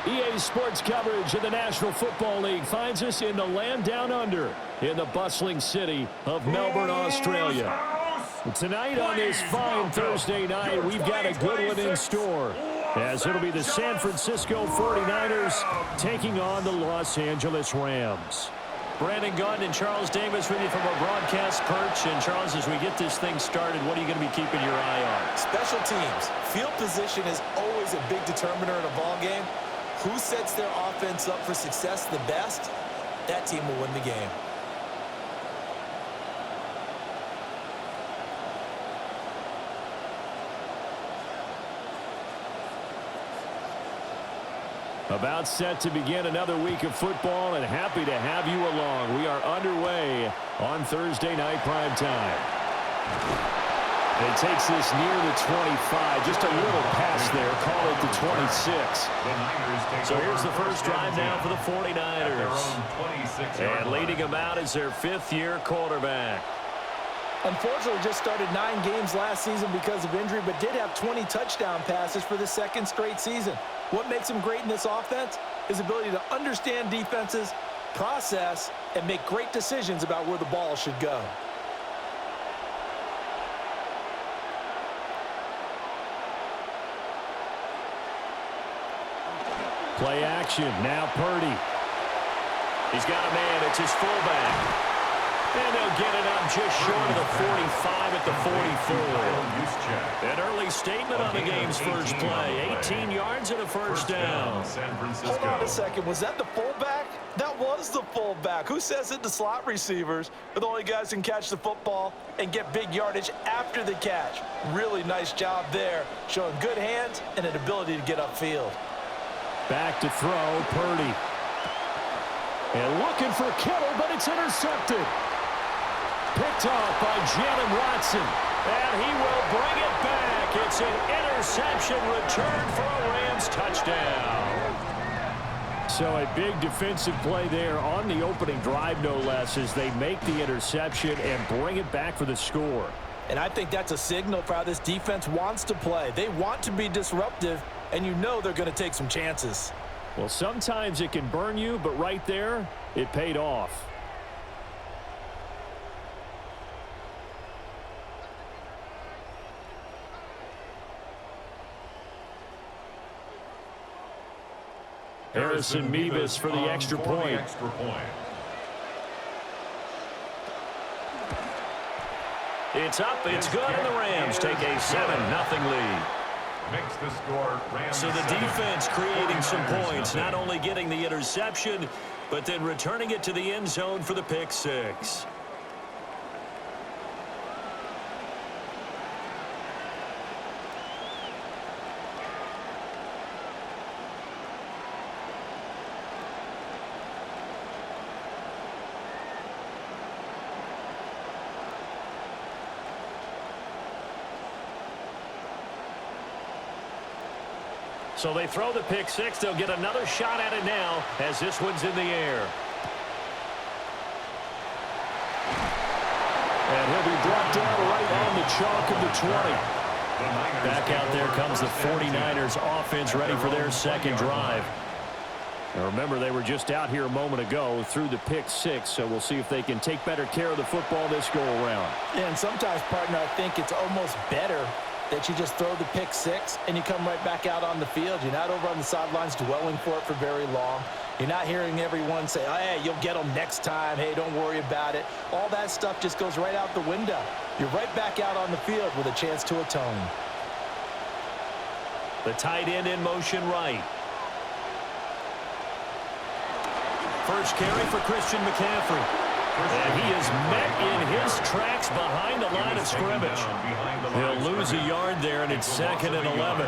EA Sports coverage of the National Football League finds us in the land down under in the bustling city of Melbourne, Australia. Tonight on this fine Thursday night, we've got a good one in store, as it'll be the San Francisco 49ers taking on the Los Angeles Rams. Brandon Gunn and Charles Davis with you from our broadcast perch. And Charles, as we get this thing started, what are you going to be keeping your eye on? Special teams. Field position is always a big determiner in a ball game. Who sets their offense up for success the best, that team will win the game. About set to begin another week of football, and happy to have you along. We are underway on Thursday night prime time. It takes this near the 25. Just a little pass there. Call it the 26. So here's the first drive now for the 49ers. And leading them out is their fifth-year quarterback. Unfortunately, just started 9 games last season because of injury, but did have 20 touchdown passes for the second straight season. What makes him great in this offense? His ability to understand defenses, process, and make great decisions about where the ball should go. Play action. Now Purdy. He's got a man. It's his fullback. And they'll get it up just short of the 45 at the 44. An early statement on the game's first play. 18 yards and a first down. Hold on a second. Was that the fullback? That was the fullback. Who says it? The slot receivers are the only guys who can catch the football and get big yardage after the catch. Really nice job there, showing good hands and an ability to get upfield. Back to throw, Purdy. And looking for Kittle, but it's intercepted. Picked off by Jalen Watson. And he will bring it back. It's an interception return for a Rams touchdown. So a big defensive play there on the opening drive, no less, as they make the interception and bring it back for the score. And I think that's a signal for how this defense wants to play. They want to be disruptive, and you know they're going to take some chances. Well, sometimes it can burn you, but right there, it paid off. Harrison Mevis for the extra point. It's up, it's good, and the Rams take a 7-0 lead. So the defense creating some points, not only getting the interception, but then returning it to the end zone for the pick six. So they throw the pick six. They'll get another shot at it now as this one's in the air. And he'll be brought down right on the chalk of the 20. Back out there comes the 49ers offense ready for their second drive. Now remember, they were just out here a moment ago through the pick six, so we'll see if they can take better care of the football this go-around. And sometimes, partner, I think it's almost better that you just throw the pick six and you come right back out on the field. You're not over on the sidelines dwelling for it for very long. You're not hearing everyone say, oh, hey, you'll get them next time. Hey, don't worry about it. All that stuff just goes right out the window. You're right back out on the field with a chance to atone. The tight end in motion right. First carry for Christian McCaffrey. And he is met in his tracks behind the line of scrimmage. He'll lose a yard there, and it's 2nd and 11.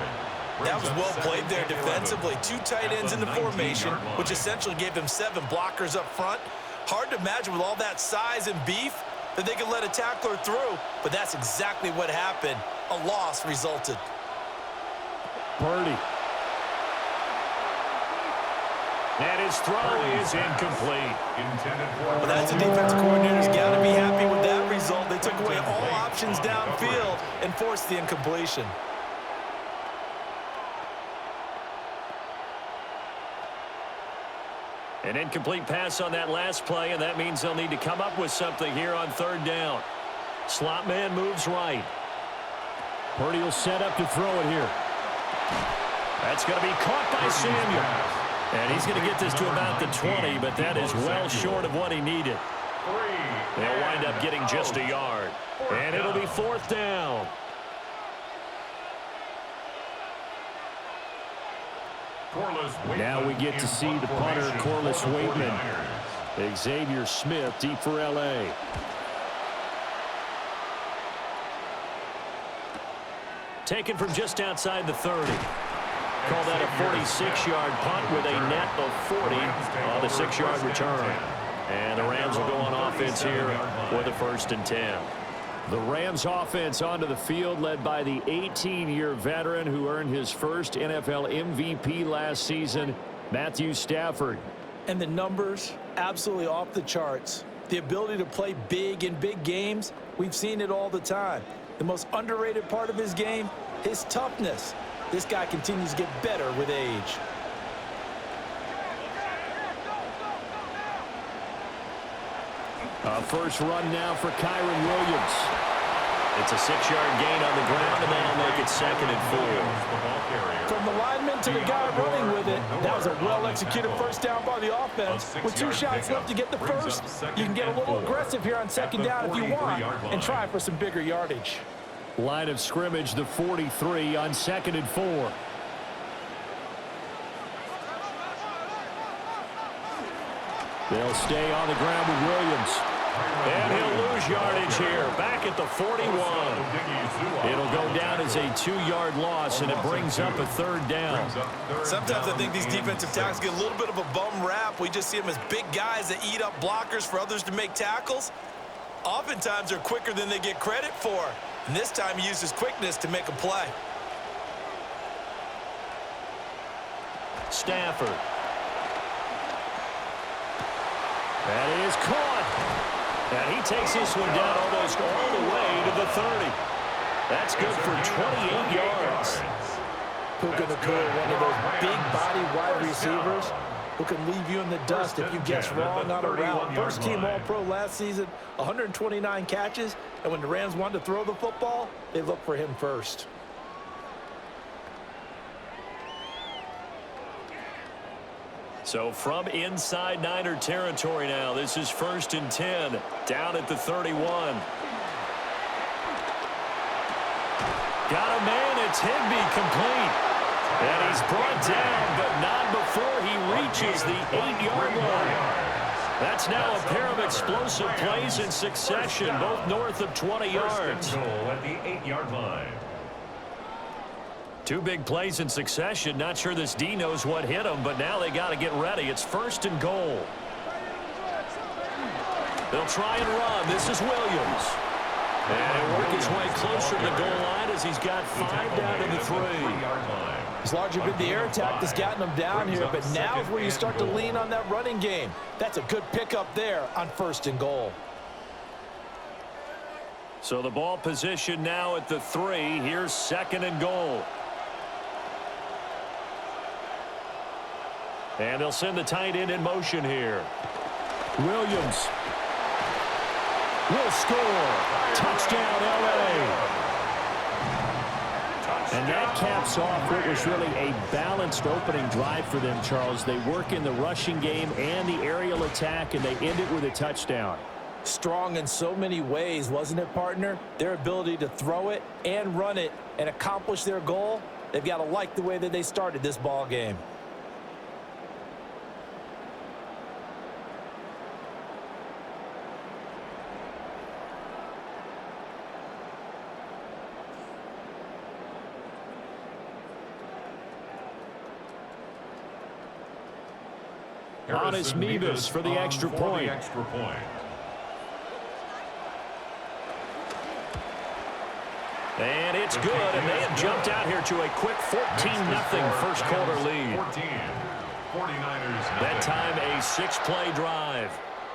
That was well played there defensively. 2 tight ends in the formation, which essentially gave them 7 blockers up front. Hard to imagine with all that size and beef that they could let a tackler through, but that's exactly what happened. A loss resulted. Purdy. And his throw is incomplete. Well, that's a defensive coordinator's got to be happy with that result. They took away all options downfield and forced the incompletion. An incomplete pass on that last play, and that means they'll need to come up with something here on third down. Slot man moves right. Purdy will set up to throw it here. That's going to be caught by Samuel. And he's going to get this to about the 20, but that is well short of what he needed. They'll wind up getting just a yard. And it'll be fourth down. Now we get to see the punter, Corliss Waitman. Xavier Smith deep for L.A. Taken from just outside the 30. Call that a 46-yard punt with a net of 40 on the 6-yard return. And the Rams will go on offense here with a 1st and 10. The Rams offense onto the field led by the 18-year veteran who earned his first NFL MVP last season, Matthew Stafford. And the numbers, absolutely off the charts. The ability to play big in big games, we've seen it all the time. The most underrated part of his game, his toughness. This guy continues to get better with age. A first run now for Kyron Williams. It's a 6-yard gain on the ground, and that'll make it 2nd and 4. From the lineman to the guy running with it, that was a well-executed first down by the offense. With 2 shots left to get the first, you can get a little aggressive here on 2nd down if you want and try for some bigger yardage. Line of scrimmage, the 43 on 2nd and 4. They'll stay on the ground with Williams. And he'll lose yardage here, back at the 41. It'll go down as a 2-yard loss, and it brings up a 3rd down. Sometimes I think these defensive tackles get a little bit of a bum rap. We just see them as big guys that eat up blockers for others to make tackles. Oftentimes, they're quicker than they get credit for. And this time, he used his quickness to make a play. Stafford. That is caught. And he takes this one down almost all the way to the 30. That's good for 28 yards. Puka Nacua, one of those big body wide receivers who can leave you in the dust if you guess wrong on a route. First team All-Pro last season, 129 catches, and when the Rams wanted to throw the football, they looked for him first. So from inside Niner territory now, this is 1st and 10, down at the 31. Got a man, it's Higbee, complete. And he's brought down, but not before he reaches the 8-yard line. That's now a pair of explosive plays in succession, both north of 20 yards. At the 8-yard line. 2 big plays in succession. Not sure this D knows what hit him, but now they got to get ready. It's 1st and goal. They'll try and run. This is Williams. And he'll work his way closer to the goal line as he's got 5 down to the 3. It's largely been the air attack that's gotten them down here, but now is where you start to lean on that running game. That's a good pickup there on 1st and goal. So the ball position now at the 3. Here's 2nd and goal. And they'll send the tight end in motion here. Williams will score. Touchdown, L.A. And that caps off what was really a balanced opening drive for them, Charles. They work in the rushing game and the aerial attack, and they end it with a touchdown. Strong in so many ways, wasn't it, partner? Their ability to throw it and run it and accomplish their goal, they've got to like the way that they started this ball game. Honest Mebus for the extra point. And it's good, and they have jumped out here to a quick 14-0 first quarter lead. That time a 6-play drive.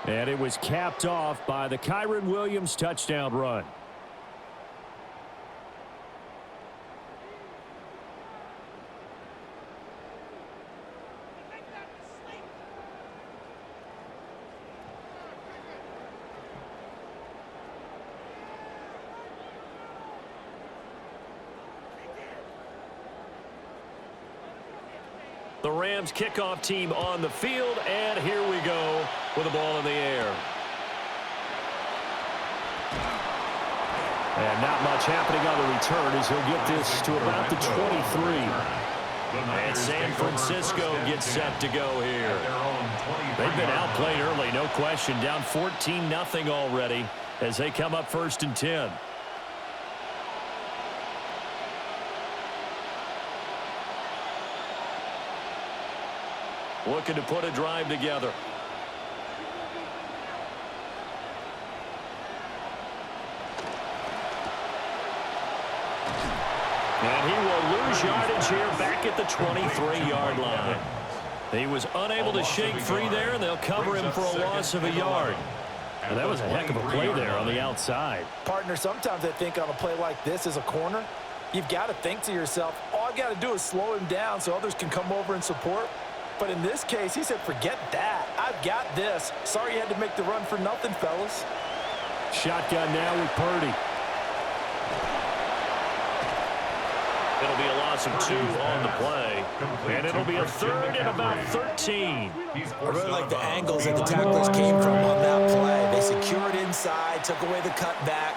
And it was capped off by the Kyron Williams touchdown run. The Rams kickoff team on the field, and here we go with the ball in the air. And not much happening on the return as he'll get this to about the 23. And San Francisco gets set to go here. They've been outplayed early, no question. Down 14-0 already as they come up 1st and 10. Looking to put a drive together. And he will lose yardage here back at the 23-yard line. He was unable to shake free there, and they'll cover him for a loss of a yard. And that was a heck of a play there on the outside. Partner, sometimes I think on a play like this as a corner, you've got to think to yourself, all I've got to do is slow him down so others can come over and support. But in this case, he said, forget that. I've got this. Sorry you had to make the run for nothing, fellas. Shotgun now with Purdy. It'll be a loss of 2 on the play. And it'll be a 3rd and about 13. I really like the angles that the tacklers came from on that play. They secured inside, took away the cutback.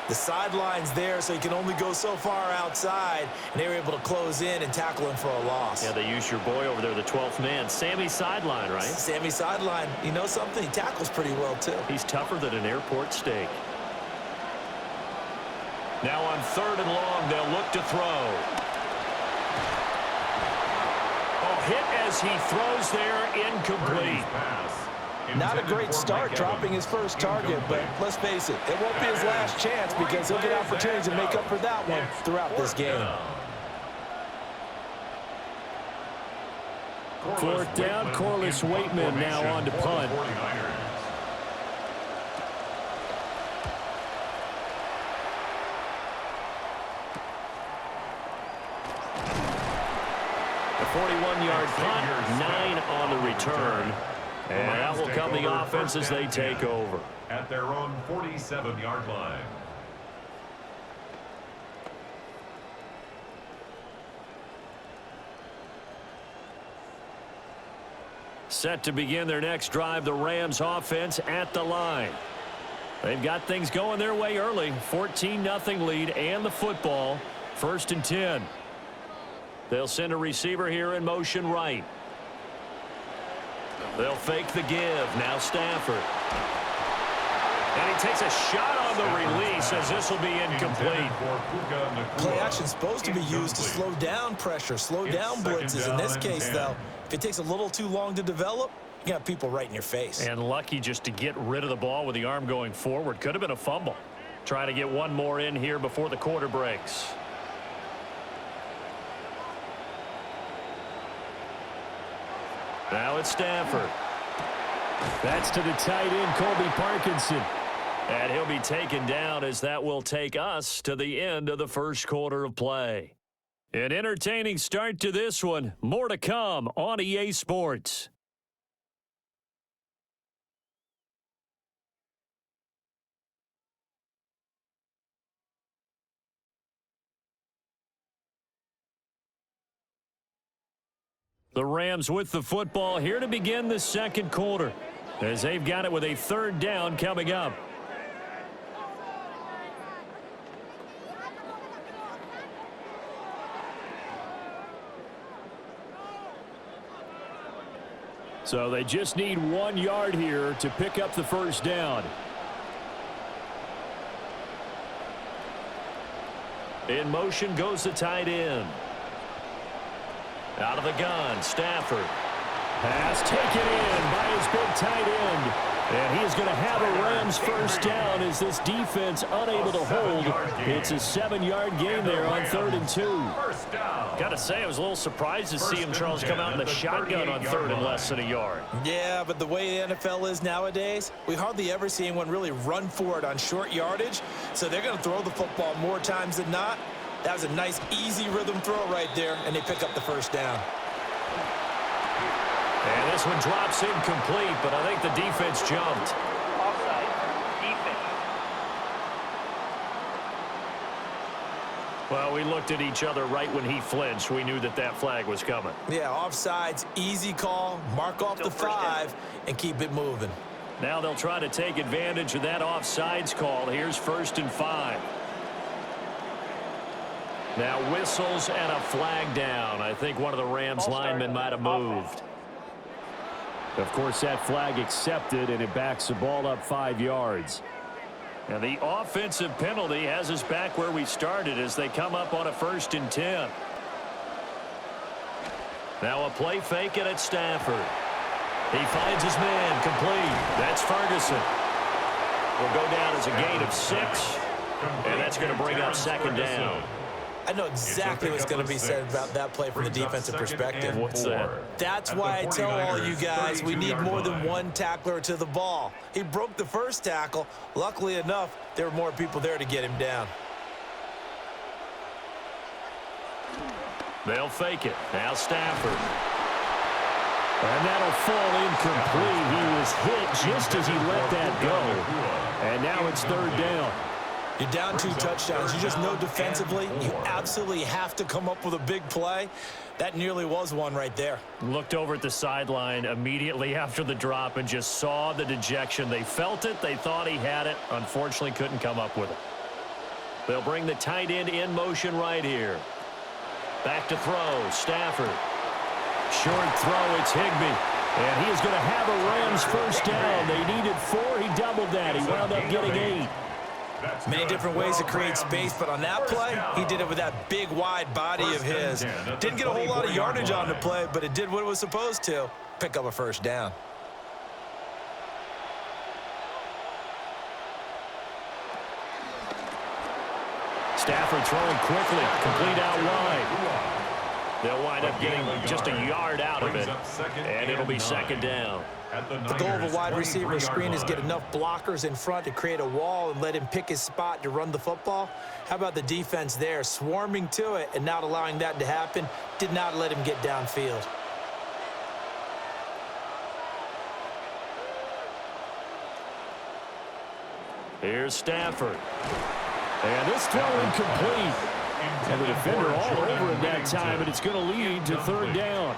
The sideline's there, so he can only go so far outside, and they were able to close in and tackle him for a loss. Yeah, they used your boy over there, the 12th man. Sammy Sideline, right? Sammy Sideline. You know something? He tackles pretty well, too. He's tougher than an airport steak. Now on 3rd and long, they'll look to throw. Oh, hit as he throws there, incomplete. Not a great start dropping his first target, but let's face it, it won't be his last chance because he'll get opportunities to make up for that one throughout this game. 4th down, Corliss Waitman now on to punt. A 41-yard punt, 9 on the return. And that will come the offense as they take over. At their own 47-yard line. Set to begin their next drive, the Rams offense at the line. They've got things going their way early. 14-0 lead and the football. 1st and 10. They'll send a receiver here in motion right. They'll fake the give. Now Stafford. And he takes a shot on the release as this will be incomplete. Play action's supposed to be used to slow down pressure, slow down blitzes. In this case, though, if it takes a little too long to develop, you got people right in your face. And lucky just to get rid of the ball with the arm going forward. Could have been a fumble. Trying to get one more in here before the quarter breaks. Now it's Stafford. That's to the tight end, Colby Parkinson. And he'll be taken down as that will take us to the end of the first quarter of play. An entertaining start to this one. More to come on EA Sports. The Rams with the football here to begin the second quarter as they've got it with a 3rd down coming up. So they just need 1 yard here to pick up the 1st down. In motion goes the tight end. Out of the gun, Stafford. Pass taken in by his big tight end. And he's going to have a Rams 1st down as this defense unable to hold. It's a 7-yard gain there on 3rd and 2. Got to say, I was a little surprised to see him, Charles, come out in the shotgun on 3rd and less than a yard. Yeah, but the way the NFL is nowadays, we hardly ever see anyone really run for it on short yardage. So they're going to throw the football more times than not. That was a nice, easy rhythm throw right there, and they pick up the 1st down. And this one drops incomplete, but I think the defense jumped. Well, we looked at each other right when he flinched. We knew that that flag was coming. Yeah, offsides, easy call, mark off the 5, and keep it moving. Now they'll try to take advantage of that offsides call. Here's 1st and 5. Now whistles and a flag down. I think one of the Rams linemen might have moved. Of course, that flag accepted, and it backs the ball up 5 yards. And the offensive penalty has us back where we started as they come up on a 1st and 10. Now a play fake, and it's Stafford. He finds his man, complete. That's Ferguson. Will go down as a gain of 6, and that's going to bring up 2nd down. I know exactly what's going to be said about that play from the defensive perspective. What's that? That's why I tell all you guys we need more than one tackler to the ball. He broke the first tackle. Luckily enough, there were more people there to get him down. They'll fake it. Now Stafford. And that'll fall incomplete. He was hit just as he let that go. And now it's 3rd down. You're down 2 touchdowns. You just know defensively you absolutely have to come up with a big play. That nearly was one right there. Looked over at the sideline immediately after the drop and just saw the dejection. They felt it. They thought he had it. Unfortunately, couldn't come up with it. They'll bring the tight end in motion right here. Back to throw. Stafford. Short throw. It's Higbee. And he is going to have a Rams 1st down. They needed 4. He doubled that. He wound up getting 8. Many different ways to create space, but on that play, he did it with that big, wide body of his. Didn't get a whole lot of yardage on the play, but it did what it was supposed to, pick up a 1st down. Stafford throwing quickly, complete out wide. They'll wind up getting just a yard out of it, and it'll be 2nd down. The goal of a wide receiver screen is get enough blockers in front to create a wall and let him pick his spot to run the football. How about the defense there, swarming to it and not allowing that to happen? Did not let him get downfield. Here's Stafford. And this throw incomplete. And the defender all over him that time, and it's going to lead to 3rd down.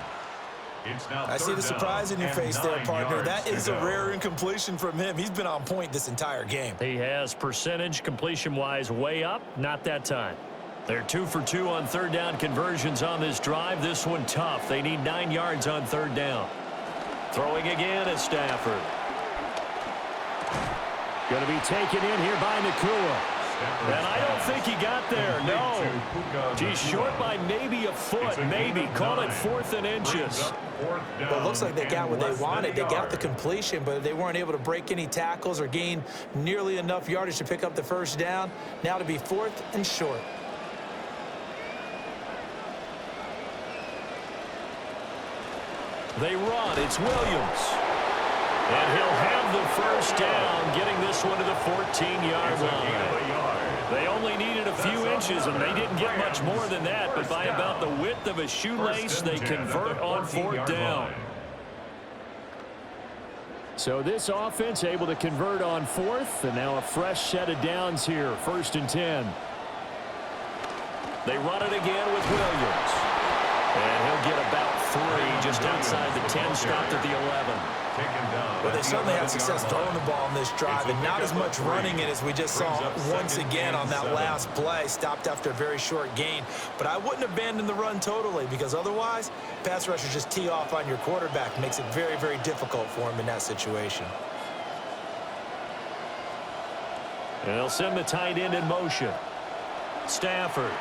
I see the surprise in your face there, partner. That is a rare incompletion from him. He's been on point this entire game. He has percentage completion-wise way up, not that time. They're 2 for 2 on 3rd down conversions on this drive. This one tough. They need 9 yards on 3rd down. Throwing again at Stafford. Going to be taken in here by Nakua. And I don't think he got there, no. He's short by maybe a foot, maybe. Call it 4th and inches. Well, it looks like they got what they wanted. They got the completion, but they weren't able to break any tackles or gain nearly enough yardage to pick up the 1st down. Now to be 4th and short. They run. It's Williams. And he'll have the 1st down, getting this one to the 14-yard line. They only needed a few inches, and they didn't get much more than that. But by about the width of a shoelace, they convert on 4th down. So this offense able to convert on 4th, and now a fresh set of downs here, 1st and 10. They run it again with Williams. And he'll get about 3 just outside the 10, stopped at the 11. Well, they certainly had success throwing the ball on this drive, and not as much running it as we just saw once again on that last play. Stopped after a very short gain. But I wouldn't abandon the run totally, because otherwise, pass rushers just tee off on your quarterback. Makes it very, very difficult for him in that situation. And they'll send the tight end in motion. Stafford.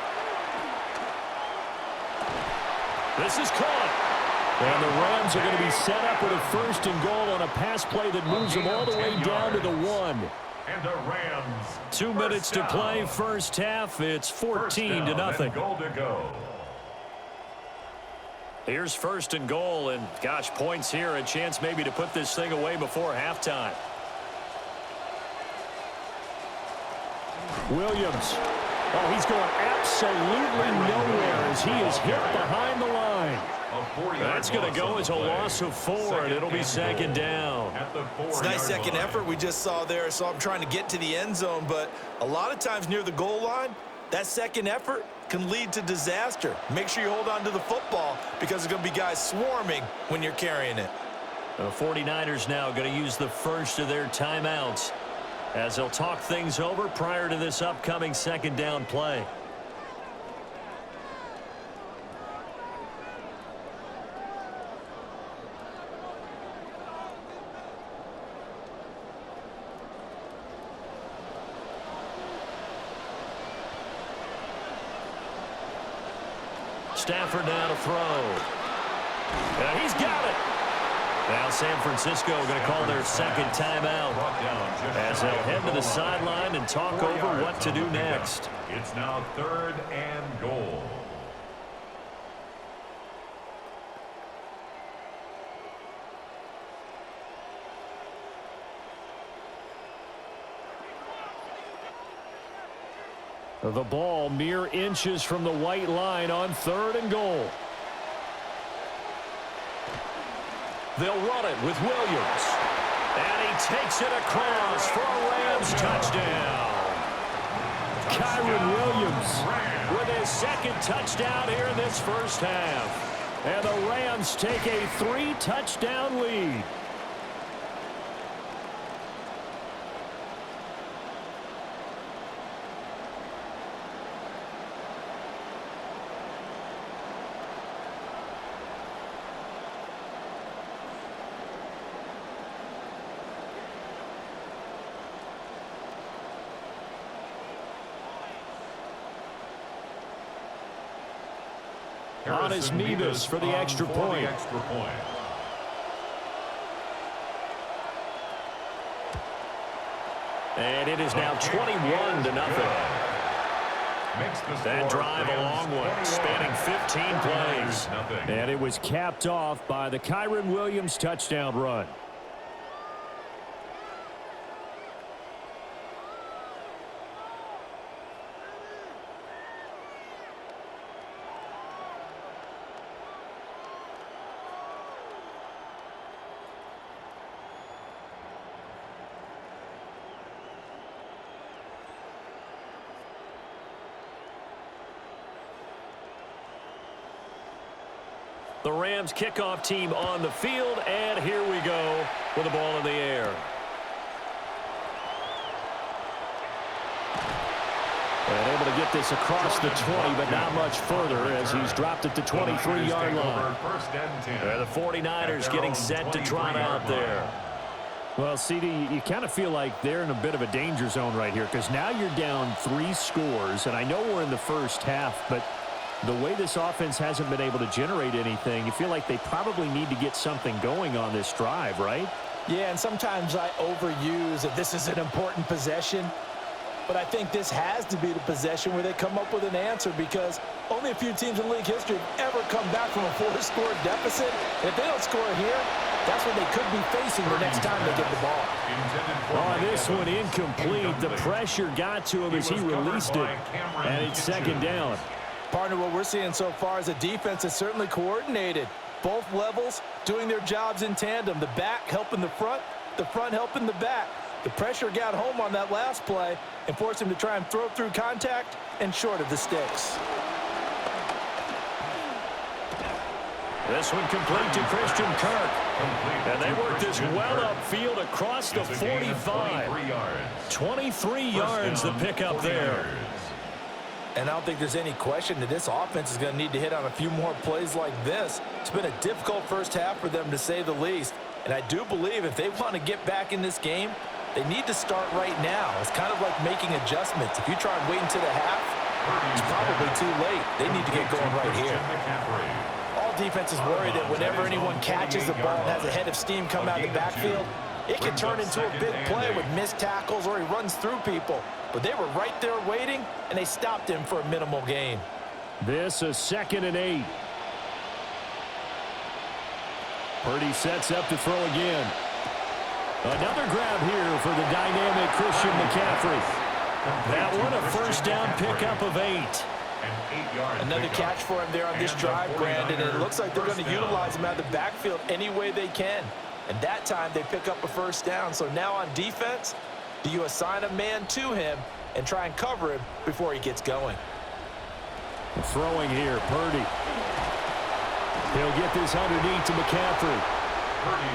This is caught. And the Rams are going to be set up with a 1st and goal on a pass play that moves them all the way down to the 1. And the Rams. 2 minutes to play, 1st half. It's 14-0. Goal to go. Here's 1st and goal, and gosh, points here, a chance maybe to put this thing away before halftime. Williams. Oh, he's going absolutely nowhere as he is hit behind the line. That's going to go as a loss of 4, and it'll be 2nd down. It's a nice second effort we just saw there. So I'm trying to get to the end zone, but a lot of times near the goal line, that second effort can lead to disaster. Make sure you hold on to the football because there's going to be guys swarming when you're carrying it. The 49ers now going to use the first of their timeouts as they'll talk things over prior to this upcoming second down play. Stafford now to throw. And he's got it. Now San Francisco going to call their second timeout as they'll head to the sideline and talk over what to do next. It's now 3rd and goal. The ball mere inches from the white line on 3rd and goal. They'll run it with Williams. And he takes it across for a Rams touchdown. Kyron Williams with his second touchdown here in this first half. And the Rams take a 3-touchdown lead. On his Mevis for the extra point. And it is now 21-0. That drive a long one, spanning 15 plays. And it was capped off by the Kyron Williams touchdown run. The Rams kickoff team on the field, and here we go with the ball in the air. And able to get this across the 20, but not much further as he's dropped at the 23-yard line. The 49ers getting set to trot out there. Well, CD, you kind of feel like they're in a bit of a danger zone right here because now you're down 3 scores, and I know we're in the first half, but the way this offense hasn't been able to generate anything, you feel like they probably need to get something going on this drive, right? Yeah, and sometimes I overuse that this is an important possession, but I think this has to be the possession where they come up with an answer because only a few teams in league history have ever come back from a 4-score deficit. If they don't score here, that's what they could be facing the next time they get the ball. Oh, this one incomplete. The pressure got to him as he released it, and it's second down. Partner, what we're seeing so far is a defense that's certainly coordinated. Both levels doing their jobs in tandem. The back helping the front helping the back. The pressure got home on that last play and forced him to try and throw through contact and short of the sticks. This one complete to Christian Kirk. And they work this well upfield across the 45. 23 yards to pick up there. And I don't think there's any question that this offense is going to need to hit on a few more plays like this. It's been a difficult first half for them, to say the least. And I do believe if they want to get back in this game, they need to start right now. It's kind of like making adjustments. If you try and wait until the half, it's probably too late. They need to get going right here. All defenses worry that whenever anyone catches the ball and has a head of steam come out of the backfield, it can turn into a big play with missed tackles or he runs through people. But they were right there waiting, and they stopped him for a minimal gain. This is 2nd and 8. Purdy sets up to throw again. Another grab here for the dynamic Christian McCaffrey. That one a first down pickup of 8. Another catch for him there on this drive, Brandon, and it looks like they're going to utilize him out of the backfield any way they can. And that time they pick up a first down. So now on defense, do you assign a man to him and try and cover him before he gets going? Throwing here, Purdy. He'll get this underneath to McCaffrey.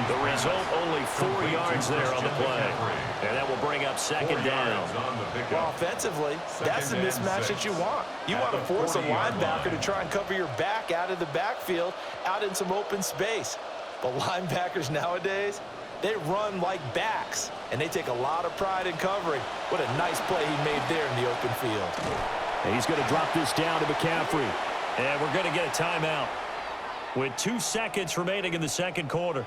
The result, only 4 yards there on the play. And that will bring up second down. Well, offensively, that's the mismatch that you want. You want to force a linebacker to try and cover your back out of the backfield, out in some open space. But linebackers nowadays, they run like backs, and they take a lot of pride in covering. What a nice play he made there in the open field. And he's going to drop this down to McCaffrey. And we're going to get a timeout with 2 seconds remaining in the second quarter.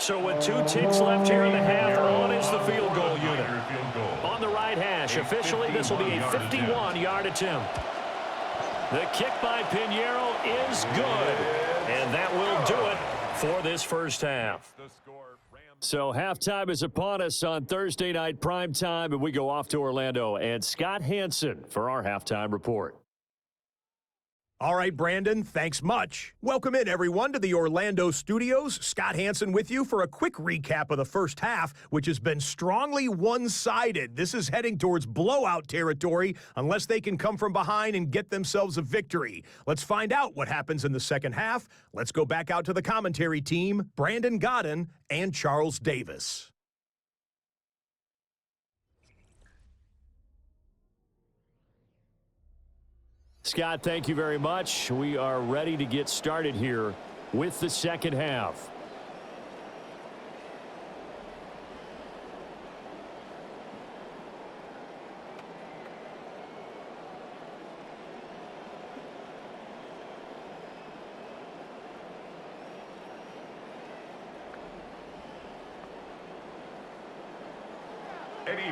So with 2 ticks left here in the half, on is the field goal unit. On the right hash, officially this will be a 51-yard attempt. The kick by Pinheiro is good, and that will do it for this first half. So halftime is upon us on Thursday night primetime, and we go off to Orlando. And Scott Hansen for our halftime report. All right, Brandon, thanks much. Welcome in, everyone, to the Orlando studios. Scott Hansen with you for a quick recap of the first half, which has been strongly one-sided. This is heading towards blowout territory unless they can come from behind and get themselves a victory. Let's find out what happens in the second half. Let's go back out to the commentary team, Brandon Godden and Charles Davis. Scott, thank you very much. We are ready to get started here with the second half.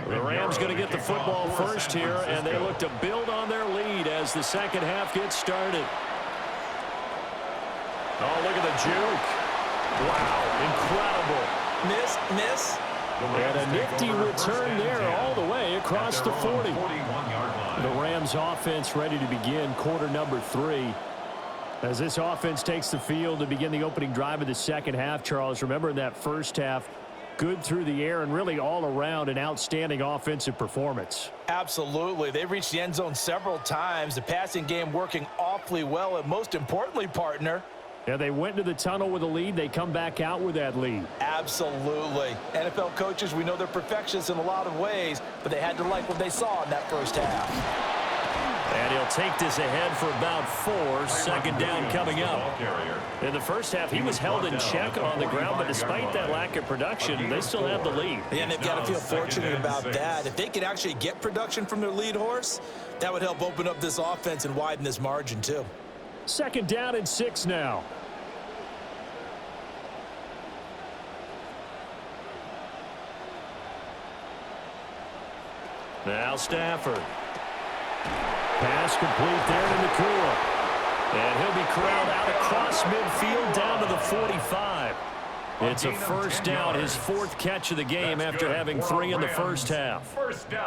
The Rams going to get the football first here, and they look to build on their lead as the second half gets started. Oh, look at the juke. Wow, incredible. Miss. And a nifty return there all the way across the 40. The Rams offense ready to begin quarter number 3. As this offense takes the field to begin the opening drive of the second half, Charles, remember in that first half, good through the air and really all around an outstanding offensive performance. Absolutely. They reached the end zone several times. The passing game working awfully well, and most importantly, partner, yeah, they went to the tunnel with a lead. They come back out with that lead. Absolutely. NFL coaches, we know they're perfectionists in a lot of ways, but they had to like what they saw in that first half. And he'll take this ahead for about 4. Second down coming up. In the first half, he was held in check on the ground, but despite that lack of production, they still have the lead. And they've got to feel fortunate about that. If they could actually get production from their lead horse, that would help open up this offense and widen this margin too. Second down and 6 now. Now Stafford. Pass complete there to Nakua. And he'll be corralled out across midfield down to the 45. It's a first down, his 4th catch of the game after having 3 in the first half.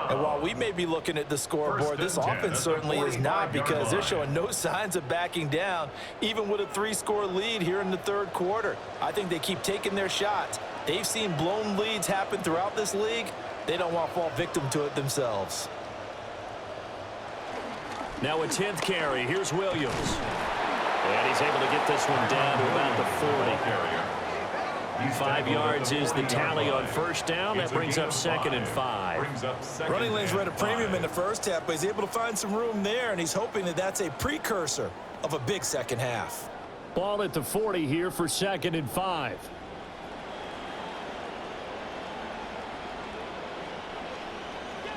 And while we may be looking at the scoreboard, this offense certainly is not, because they're showing no signs of backing down, even with a 3-score lead here in the third quarter. I think they keep taking their shots. They've seen blown leads happen throughout this league. They don't want to fall victim to it themselves. Now a 10th carry. Here's Williams. And he's able to get this one down to about the 40. 5 yards is the tally on first down. That brings up 2nd and 5. Running lanes were at a premium in the first half, but he's able to find some room there, and he's hoping that that's a precursor of a big second half. Ball at the 40 here for 2nd and 5.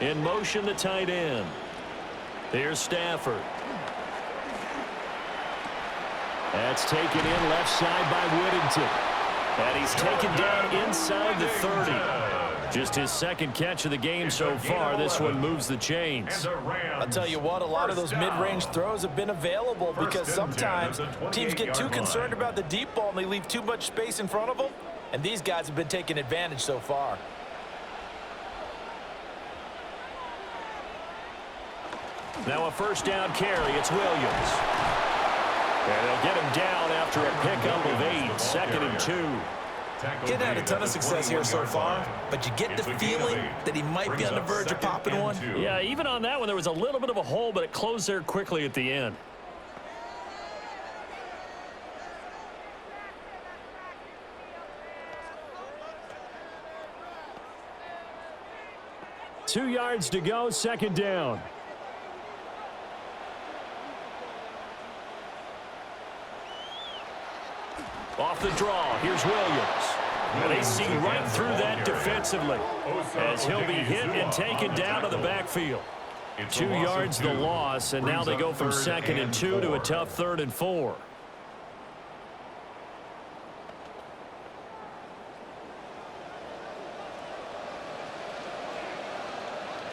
In motion, the tight end. Here's Stafford. That's taken in left side by Whittington. And he's taken down inside the 30. Just his 2nd catch of the game so far. This one moves the chains. I'll tell you what, a lot of those mid-range throws have been available because sometimes teams get too concerned about the deep ball and they leave too much space in front of them. And these guys have been taking advantage so far. Now a first down carry. It's Williams. And they'll get him down after a pickup of 8. 2nd and 2. Getting had a ton of success here so far, but you get the feeling that he might be on the verge of popping one. Yeah, even on that one, there was a little bit of a hole, but it closed there quickly at the end. Two yards to go, 2nd down. Off the draw, here's Williams. And they see right through that defensively as he'll be hit and taken down to the backfield. 2 yards the loss, and now they go from 2nd and 2 to a tough 3rd and 4.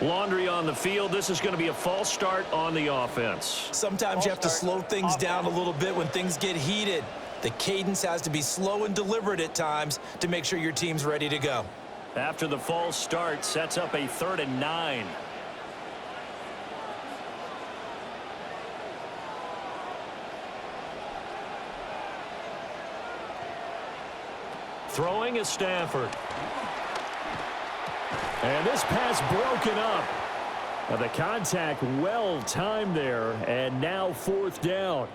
Laundry on the field. This is going to be a false start on the offense. Sometimes you have to slow things down a little bit when things get heated. The cadence has to be slow and deliberate at times to make sure your team's ready to go. After the false start, sets up a 3rd and 9. Throwing is Stafford. And this pass broken up. Now the contact well timed there, and now 4th down.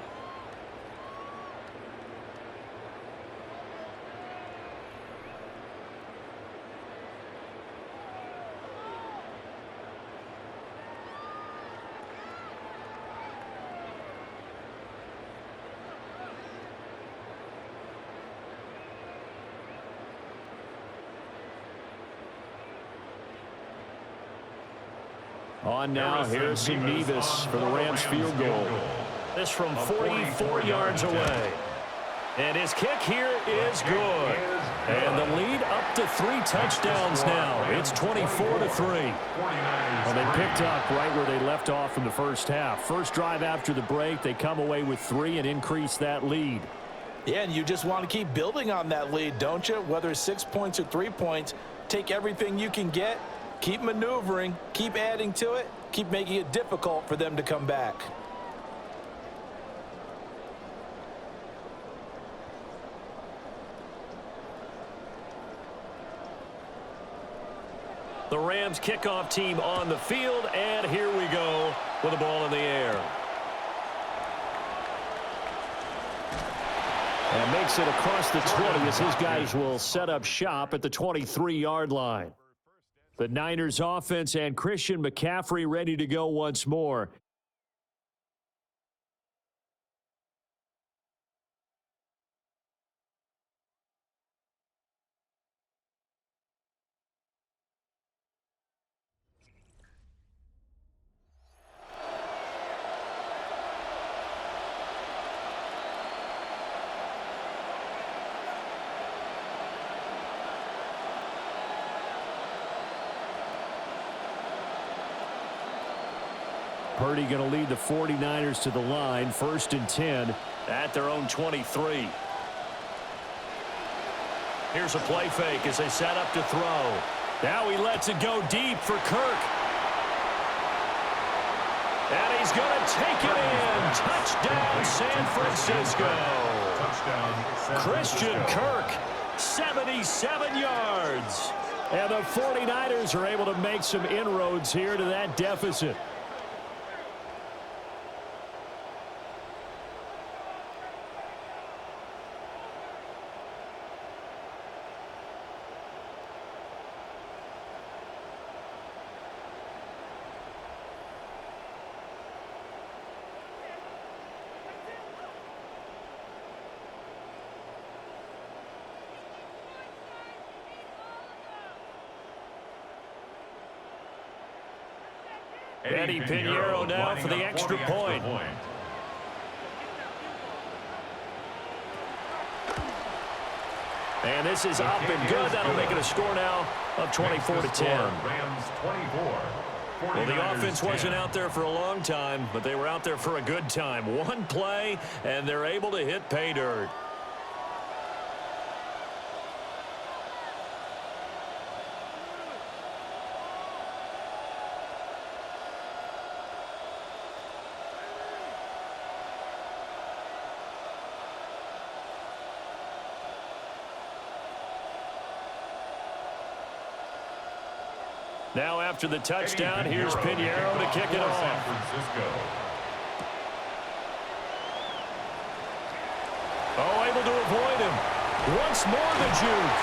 On now, Harrison Nevis for the Rams field goal. This from 44 yards away. And his kick here is good. And the lead up to 3 touchdowns now. It's 24-3. Well, they picked up right where they left off in the first half. First drive after the break, they come away with 3 and increase that lead. Yeah, and you just want to keep building on that lead, don't you? Whether it's 6 points or 3 points, take everything you can get. Keep maneuvering, keep adding to it, keep making it difficult for them to come back. The Rams kickoff team on the field, and here we go with the ball in the air. And makes it across the 20 as his guys will set up shop at the 23-yard line. The Niners offense and Christian McCaffrey ready to go once more. Purdy going to lead the 49ers to the line, 1st and 10 at their own 23. Here's a play fake as they set up to throw. Now he lets it go deep for Kirk. And he's going to take it in. Touchdown, San Francisco. Christian Kirk, 77 yards. And the 49ers are able to make some inroads here to that deficit. Eddie Pinheiro now for the extra point. And this is up and good. That'll make it a score now of 24-10. Rams 24. Well, the offense wasn't out there for a long time, but they were out there for a good time. One play, and they're able to hit pay dirt. Now after the touchdown, here's Pinheiro to kick it off. San Francisco. Oh, able to avoid him. Once more the juke.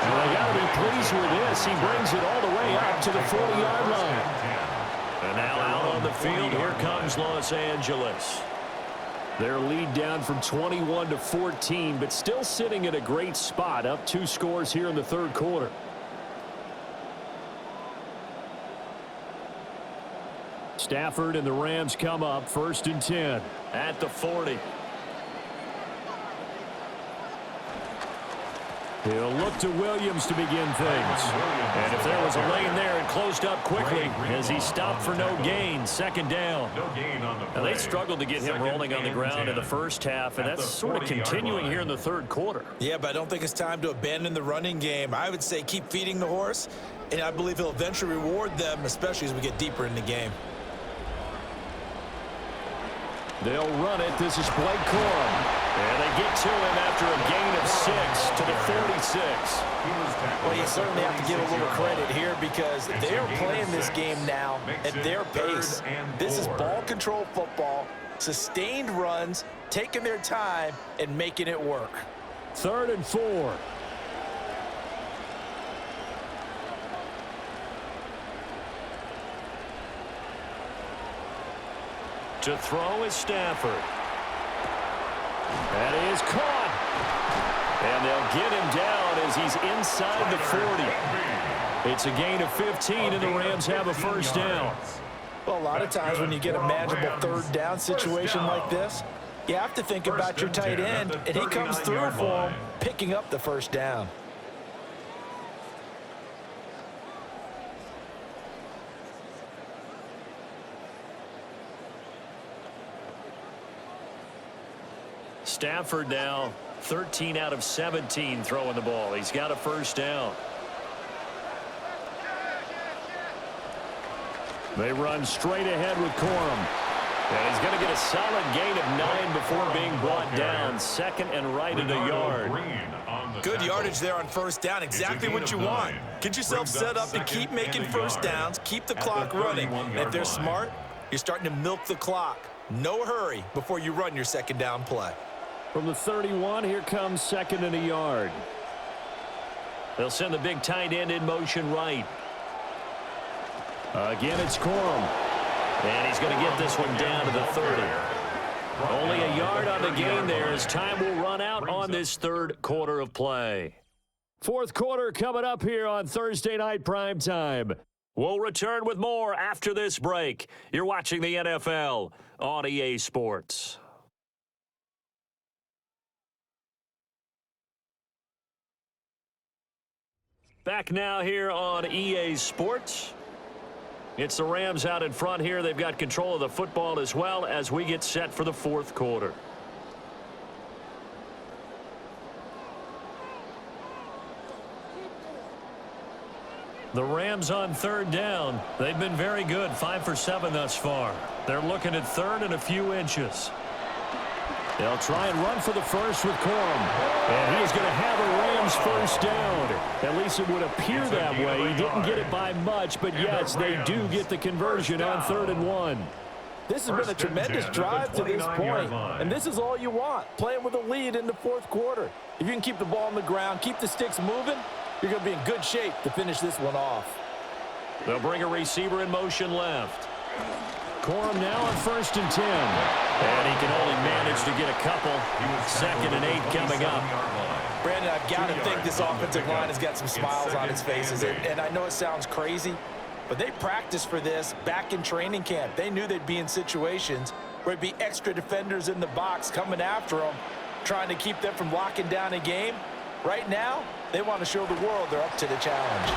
And they got to be pleased with this. He brings it all the way up to the 40-yard line. And now out on the field, here comes Los Angeles. Their lead down from 21 to 14, but still sitting at a great spot, up 2 scores here in the third quarter. Stafford and the Rams come up, 1st and 10 at the 40. He'll look to Williams to begin things. And if there was a lane there, it closed up quickly as he stopped for no gain. 2nd down. Now, they struggled to get him rolling on the ground in the first half, and that's sort of continuing here in the third quarter. Yeah, but I don't think it's time to abandon the running game. I would say keep feeding the horse, and I believe he'll eventually reward them, especially as we get deeper in the game. They'll run it. This is Blake Corum. And they get to him after a gain of 6 to the 46. Well, you certainly have to give a little credit here because they're playing this game now at their pace. This is ball control football, sustained runs, taking their time, and making it work. 3rd and 4. To throw is Stafford. That is caught. And they'll get him down as he's inside the 40. It's a gain of 15, and the Rams have a 1st down. Well, a lot of times when you get a manageable 3rd down situation like this, you have to think about your tight end, and he comes through for him, picking up the 1st down. Stafford now 13 out of 17 throwing the ball. He's got a 1st down. They run straight ahead with Corum. And he's going to get a solid gain of 9 before being brought down. 2nd and right at a yard. Good yardage there on 1st down. Exactly what you want. Get yourself set up to keep making 1st downs. Keep the clock running. And if they're smart, you're starting to milk the clock. No hurry before you run your 2nd down play. From the 31, here comes 2nd and a yard. They'll send the big tight end in motion right. Again, it's Corum. And he's going to get this one down to the 30. Only a yard on the gain there as time will run out on this 3rd quarter of play. 4th quarter coming up here on Thursday Night Primetime. We'll return with more after this break. You're watching the NFL on EA Sports. Back now here on EA Sports. It's the Rams out in front here. They've got control of the football as well as we get set for the 4th quarter. The Rams on 3rd down. They've been very good, 5 for 7 thus far. They're looking at 3rd and a few inches. They'll try and run for the 1st with Corum. And he is going to have a Rams 1st down. At least it would appear that way. He didn't get it by much, but yes, they do get the conversion on 3rd and 1. This has been a tremendous drive to this point, and this is all you want, playing with a lead in the 4th quarter. If you can keep the ball on the ground, keep the sticks moving, you're going to be in good shape to finish this one off. They'll bring a receiver in motion left. Corum now on 1st and 10. And he can only manage to get a couple. 2nd and 8 coming up. Brandon, I've got to think this offensive line has got some smiles on its faces. And I know it sounds crazy, but they practiced for this back in training camp. They knew they'd be in situations where it'd be extra defenders in the box coming after them, trying to keep them from locking down a game. Right now, they want to show the world they're up to the challenge.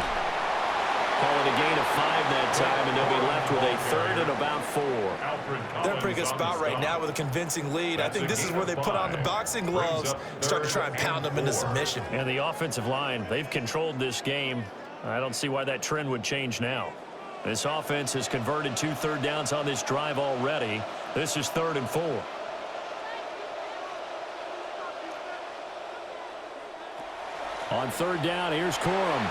Calling a gain of 5 that time, and they'll be left with a 3rd and about 4. They're in a pretty good spot right now with a convincing lead. I think this is where they put on the boxing gloves, start to try and pound them into submission. And the offensive line, they've controlled this game. I don't see why that trend would change now. This offense has converted 2 3rd downs on this drive already. This is 3rd and 4. On 3rd down, here's Corum.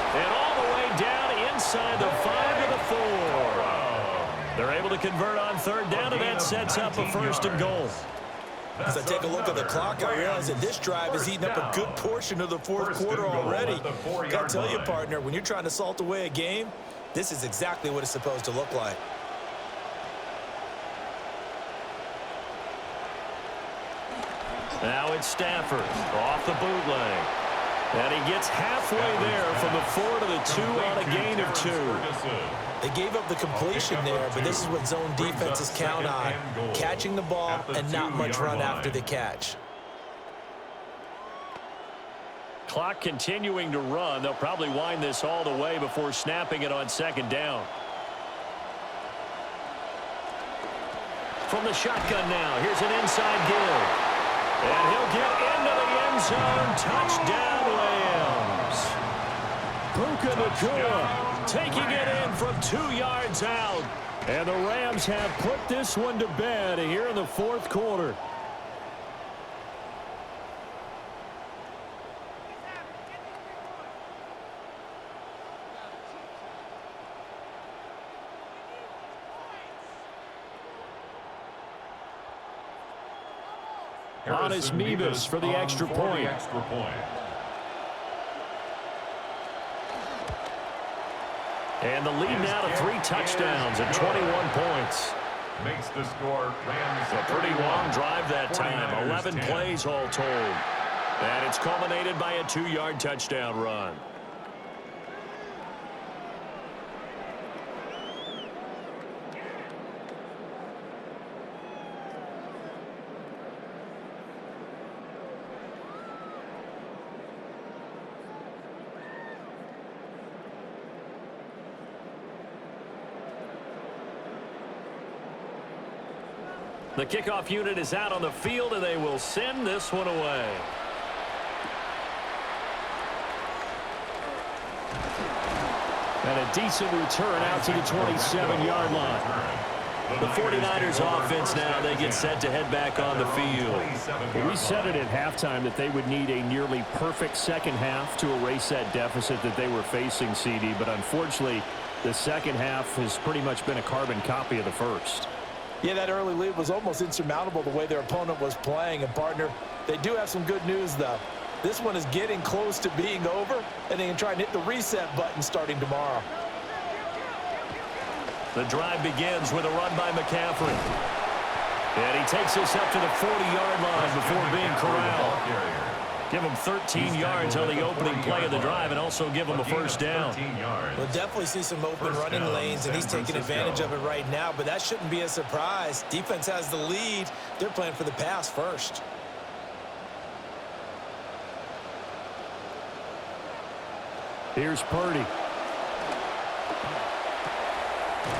And all the way down inside the 5 to the 4. They're able to convert on third down, and that sets up a first and goal. As I take a look at the clock, I realize that this drive is eating up a good portion of the fourth quarter already. Got to tell you, partner, when you're trying to salt away a game, this is exactly what it's supposed to look like. Now it's Stafford off the bootleg. And he gets halfway there from the 4 to the 2 on a gain of 2. They gave up the completion there, but this is what zone defenses count on, catching the ball and not much run after the catch. Clock continuing to run. They'll probably wind this all the way before snapping it on second down. From the shotgun now, here's an inside give. And he'll get into the end zone. Touchdown, Rams. Puka Nacua taking it in from 2 yards out. And the Rams have put this one to bed here in the fourth quarter. Honest Meebus for the extra point. And the lead now to 3 touchdowns and 21 points. Makes the score Rams. A pretty long drive that time. 11 plays all told. And it's culminated by a 2-yard touchdown run. The kickoff unit is out on the field, and they will send this one away. And a decent return out to the 27-yard line. The 49ers offense now, they get set to head back on the field. Well, we said it at halftime that they would need a nearly perfect second half to erase that deficit that they were facing, CD. But unfortunately, the second half has pretty much been a carbon copy of the first. Yeah, that early lead was almost insurmountable the way their opponent was playing. And, partner, they do have some good news, though. This one is getting close to being over, and they can try and hit the reset button starting tomorrow. The drive begins with a run by McCaffrey. And he takes us up to the 40-yard line before being corralled. Give him 13 yards on the opening play of the drive and also give him a first down. We'll definitely see some open running lanes, and he's taking advantage of it right now, but that shouldn't be a surprise. Defense has the lead. They're playing for the pass first. Here's Purdy.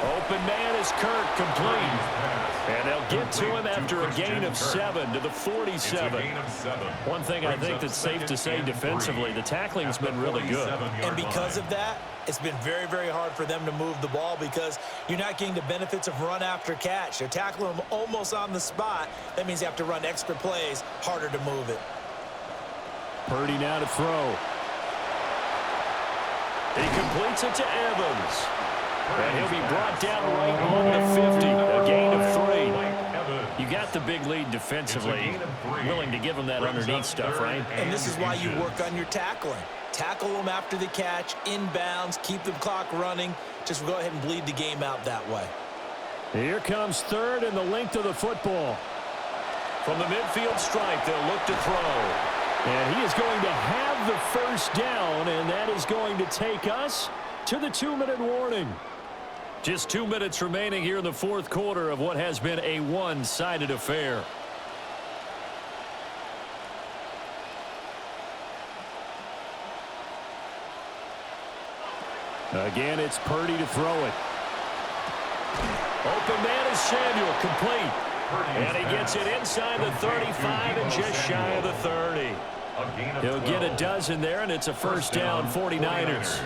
Open man is Kirk, complete. And they'll get to him after a gain of 7 to the 47. One thing I think that's safe to say defensively, the tackling's been really good. And because of that, it's been very, very hard for them to move the ball because you're not getting the benefits of run after catch. They're tackling them almost on the spot. That means you have to run extra plays, harder to move it. Purdy now to throw. He completes it to Evans. And he'll be brought down right on the 50. A gain of 3. You got the big lead defensively. Willing to give him that underneath stuff, right? And this is why you work on your tackling. Tackle them after the catch, inbounds, keep the clock running. Just go ahead and bleed the game out that way. Here comes third and the length of the football. From the midfield stripe, they'll look to throw. And he is going to have the first down, and that is going to take us to the 2-minute warning. Just 2 minutes remaining here in the fourth quarter of what has been a one-sided affair. Again, it's Purdy to throw it. Open man is Samuel, complete. And he gets it inside the 35 and just shy of the 30. He'll get a dozen there, and it's a first down, 49ers.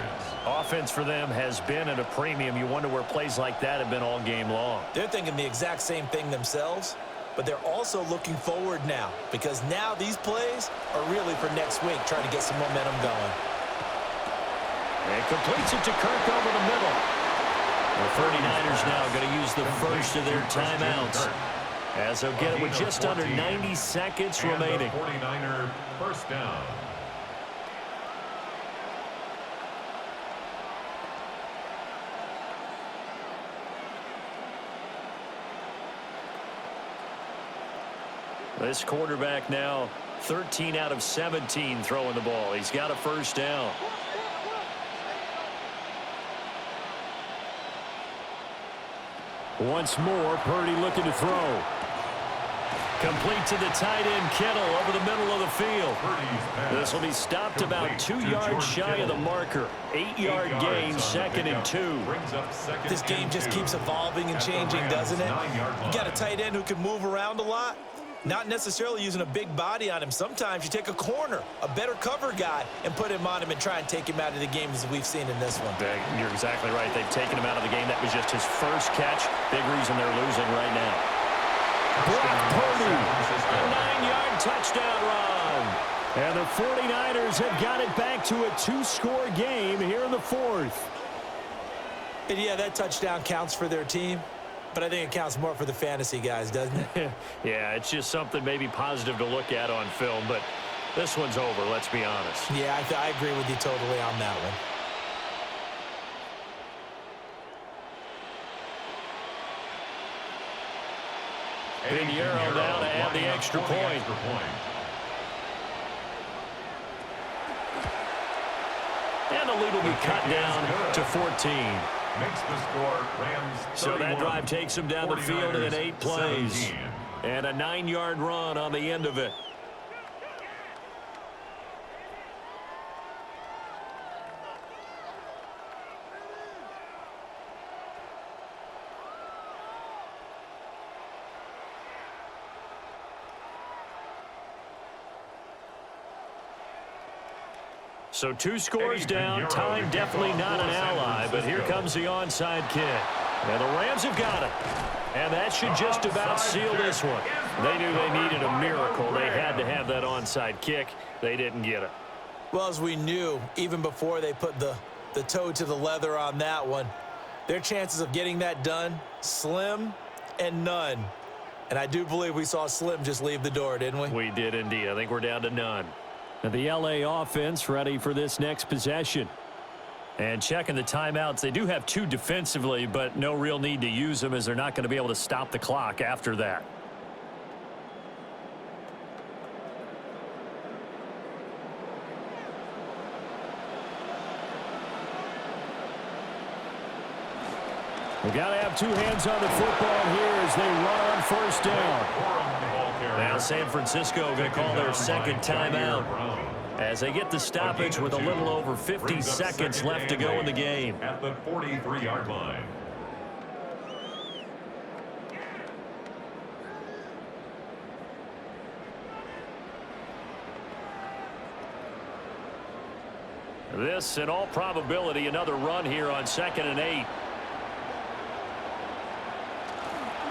Offense for them has been at a premium. You wonder where plays like that have been all game long. They're thinking the exact same thing themselves, but they're also looking forward now because now these plays are really for next week, trying to get some momentum going. And completes it to Kirk over the middle. The 49ers now going to use the first of their timeouts, as they'll get it with just under 90 seconds remaining. 49er first down. This quarterback now 13 out of 17 throwing the ball. He's got a first down. Once more, Purdy looking to throw. Complete to the tight end, Kittle, over the middle of the field. This will be stopped about 2 yards shy of the marker. 8-yard gain, 2nd and 2. This game just keeps evolving and changing, doesn't it? You got a tight end who can move around a lot. Not necessarily using a big body on him. Sometimes you take a corner, a better cover guy, and put him on him and try and take him out of the game, as we've seen in this one. You're exactly right. They've taken him out of the game. That was just his first catch. Big reason they're losing right now. Brock Purdy, a 9-yard touchdown run. And the 49ers have got it back to a 2-score game here in the 4th. And yeah, that touchdown counts for their team. But I think it counts more for the fantasy guys, doesn't it? Yeah, it's just something maybe positive to look at on film, but this one's over, let's be honest. Yeah, I agree with you totally on that one. Pinheiro now to add the extra point. And the lead will be cut down to 14. Makes the score Rams 31. So that drive takes them down the field in 8 plays. 17. And a 9-yard run on the end of it. So 2 scores down, time definitely not an ally, but here comes the onside kick. And the Rams have got it. And that should just about seal this one. They knew they needed a miracle. They had to have that onside kick. They didn't get it. Well, as we knew, even before they put the toe to the leather on that one, their chances of getting that done, slim and none. And I do believe we saw Slim just leave the door, didn't we? We did indeed. I think we're down to none. And the LA offense ready for this next possession. And checking the timeouts, they do have 2 defensively, but no real need to use them as they're not going to be able to stop the clock after that. We've got to have 2 hands on the football here as they run on first down. Now San Francisco going to call their 2nd timeout as they get the stoppage with a little over 50 seconds left to go in the game. At the 43-yard line. This, in all probability, another run here on 2nd and 8.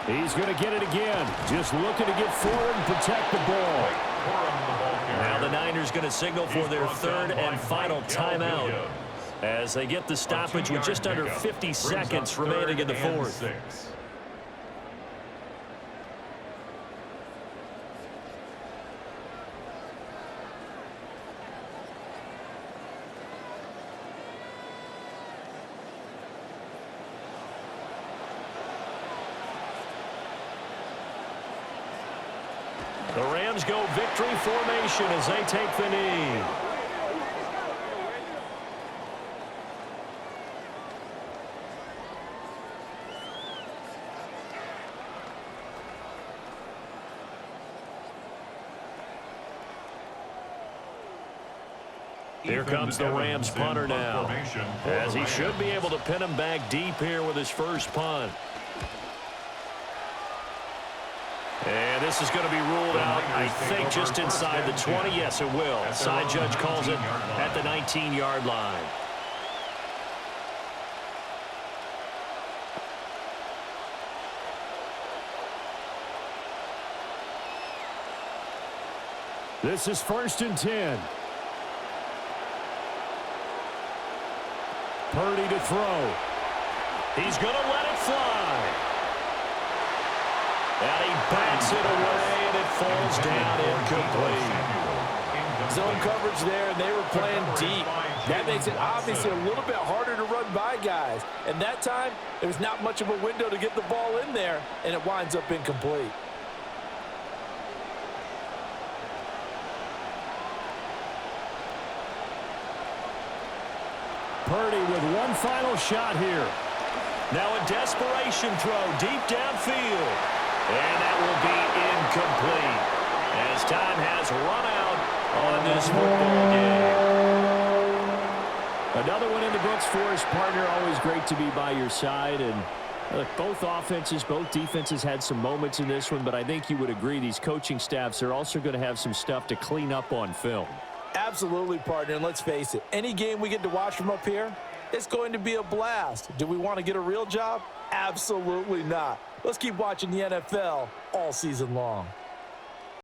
He's going to get it again. Just looking to get forward and protect the ball. Now the Niners going to signal for their 3rd and final timeout as they get the stoppage with just under 50 seconds remaining in the 4th. The Rams go victory formation as they take the knee. Here comes the Rams punter now, as he should be able to pin him back deep here with his first punt. And this is going to be ruled out, I think, just inside the 20. Yes, it will. Side judge calls it at the 19-yard line. This is 1st and 10. Purdy to throw. He's going to let it fly. And he bats it away, and it falls down incomplete. Zone coverage there, and they were playing deep. That makes it obviously a little bit harder to run by guys. And that time, there was not much of a window to get the ball in there, and it winds up incomplete. Purdy with one final shot here. Now a desperation throw deep downfield. And that will be incomplete as time has run out on this football game. Another one in the books for his partner. Always great to be by your side. And look, both offenses, both defenses had some moments in this one, but I think you would agree these coaching staffs are also going to have some stuff to clean up on film. Absolutely, partner, and let's face it, any game we get to watch from up here, it's going to be a blast. Do we want to get a real job? Absolutely not. Let's keep watching the NFL all season long.